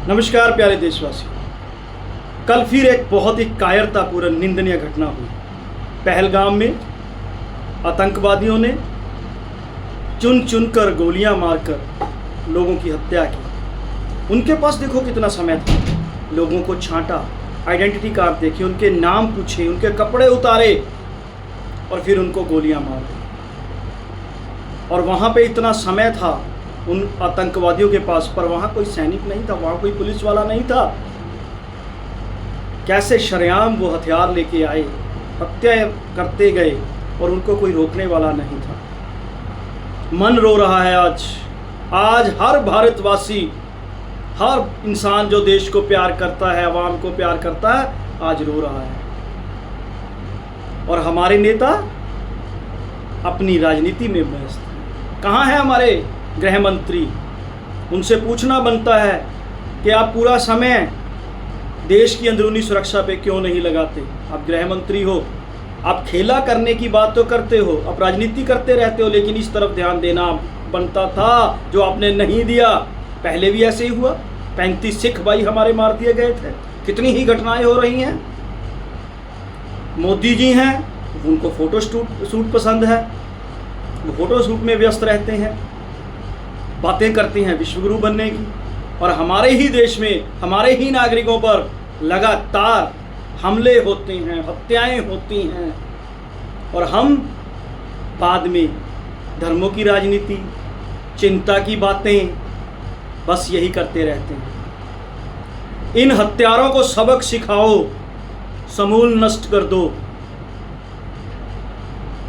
नमस्कार प्यारे देशवासियों। कल फिर एक बहुत ही कायरतापूर्ण निंदनीय घटना हुई। पहलगाम में आतंकवादियों ने चुन चुन कर गोलियां मारकर लोगों की हत्या की। उनके पास देखो कितना समय था, लोगों को छांटा, आइडेंटिटी कार्ड देखे, उनके नाम पूछे, उनके कपड़े उतारे और फिर उनको गोलियां मार दी। और वहाँ पे इतना समय था उन आतंकवादियों के पास, पर वहाँ कोई सैनिक नहीं था, वहाँ कोई पुलिस वाला नहीं था। कैसे शरेआम वो हथियार लेके आए, हत्या करते गए और उनको कोई रोकने वाला नहीं था। मन रो रहा है आज हर भारतवासी, हर इंसान जो देश को प्यार करता है, आवाम को प्यार करता है, आज रो रहा है। और हमारे नेता अपनी राजनीति में व्यस्त हैं। कहाँ है हमारे गृह मंत्री? उनसे पूछना बनता है कि आप पूरा समय देश की अंदरूनी सुरक्षा पे क्यों नहीं लगाते? आप गृह मंत्री हो, आप खेला करने की बात तो करते हो, आप राजनीति करते रहते हो, लेकिन इस तरफ ध्यान देना बनता था जो आपने नहीं दिया। पहले भी ऐसे ही हुआ, 35 सिख भाई हमारे मार दिए गए थे। कितनी ही घटनाएं हो रही हैं। मोदी जी हैं, उनको फोटो शूट पसंद है, वो फोटो शूट में व्यस्त रहते हैं, बातें करते हैं विश्वगुरु बनने की। और हमारे ही देश में हमारे ही नागरिकों पर लगातार हमले होते हैं, हत्याएं होती हैं, और हम बाद में धर्मों की राजनीति, चिंता की बातें, बस यही करते रहते हैं। इन हत्यारों को सबक सिखाओ, समूल नष्ट कर दो,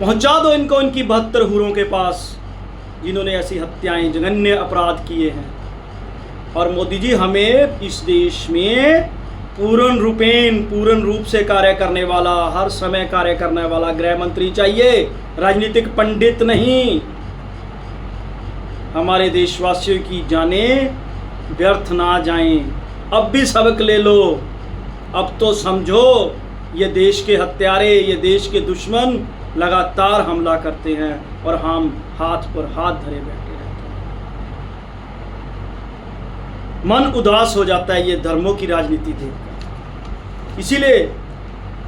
पहुंचा दो इनको इनकी 72 हूरों के पास जिन्होंने ऐसी हत्याएं, जघन्य अपराध किए हैं। और मोदी जी, हमें इस देश में पूर्ण रूप से कार्य करने वाला, हर समय कार्य करने वाला गृह मंत्री चाहिए, राजनीतिक पंडित नहीं। हमारे देशवासियों की जानें व्यर्थ ना जाएं। अब भी सबक ले लो, अब तो समझो ये देश के हत्यारे, ये देश के दुश्मन लगातार हमला करते हैं और हम हाथ पर हाथ धरे बैठे रहते हैं। मन उदास हो जाता है ये धर्मों की राजनीति देखकर। इसीलिए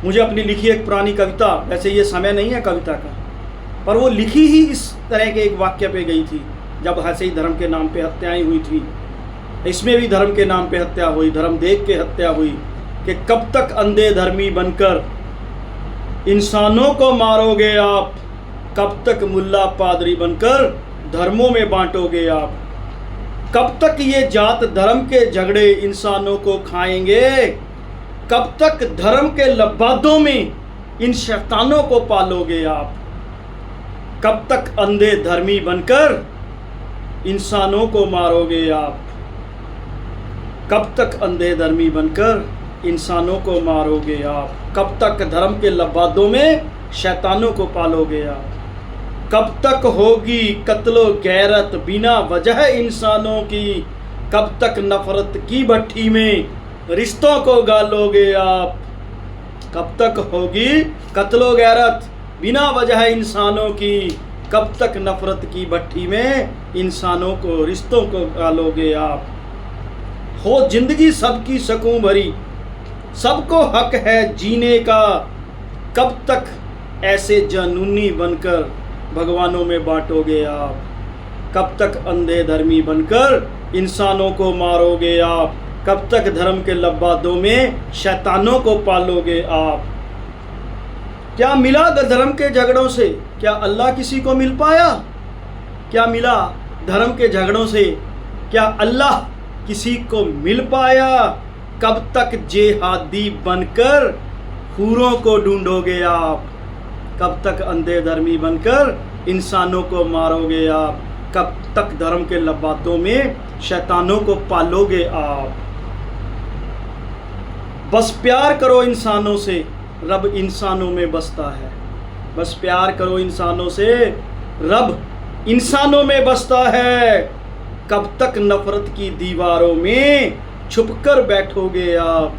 मुझे अपनी लिखी एक पुरानी कविता, वैसे ये समय नहीं है कविता का, पर वो लिखी ही इस तरह के एक वाक्य पे गई थी जब ऐसे ही धर्म के नाम पे हत्याएं हुई थी। इसमें भी धर्म के नाम पे हत्या हुई, धर्म देख के हत्या हुई कि कब तक अंधे धर्मी बनकर इंसानों को मारोगे आप, कब तक मुल्ला पादरी बनकर धर्मों में बांटोगे आप, कब तक ये जात धर्म के झगड़े इंसानों को खाएंगे, कब तक धर्म के लबादों में इन शैतानों को पालोगे आप, कब तक अंधे धर्मी बनकर इंसानों को मारोगे आप, कब तक अंधे धर्मी बनकर इंसानों को मारोगे आप, कब तक धर्म के लबादों में शैतानों को पालोगे आप, कब तक होगी कत्लो गैरत बिना वजह इंसानों की, कब तक नफरत की भट्टी में रिश्तों को गालोगे आप, कब तक होगी कत्लो गैरत बिना वजह इंसानों की, कब तक नफरत की भट्टी में इंसानों को रिश्तों को गालोगे आप। हो जिंदगी सबकी सकूं भरी, सबको हक है जीने का, कब तक ऐसे जानूनी बनकर भगवानों में बांटोगे आप, कब तक अंधे धर्मी बनकर इंसानों को मारोगे आप, कब तक धर्म के लबादों में शैतानों को पालोगे आप। क्या मिला धर्म के झगड़ों से? क्या अल्लाह किसी को मिल पाया? क्या मिला धर्म के झगड़ों से? क्या अल्लाह किसी को मिल पाया? कब तक जेहादी बनकर हूरों को ढूंढोगे आप, कब तक अंधे धर्मी बनकर इंसानों को मारोगे आप, कब तक धर्म के लबादों में शैतानों को पालोगे आप। बस प्यार करो इंसानों से, रब इंसानों में बसता है। बस प्यार करो इंसानों से, रब इंसानों में बसता है। कब तक नफरत की दीवारों में छुपकर बैठोगे आप,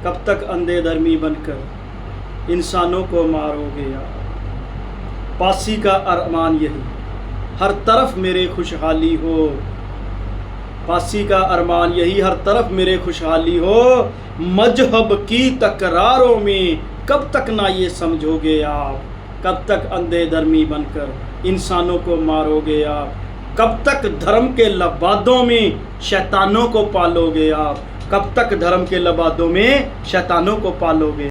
कब तक अंधे धर्मी बनकर इंसानों को मारोगे आप। पासी का अरमान यही, हर तरफ मेरे खुशहाली हो, फांसी का अरमान यही हर तरफ मेरे खुशहाली हो। मजहब की तकरारों में कब तक ना ये समझोगे आप, कब तक अंधे धर्मी बनकर इंसानों को मारोगे आप, कब तक धर्म के लबादों में शैतानों को पालोगे आप, कब तक धर्म के लबादों में शैतानों को पालोगे।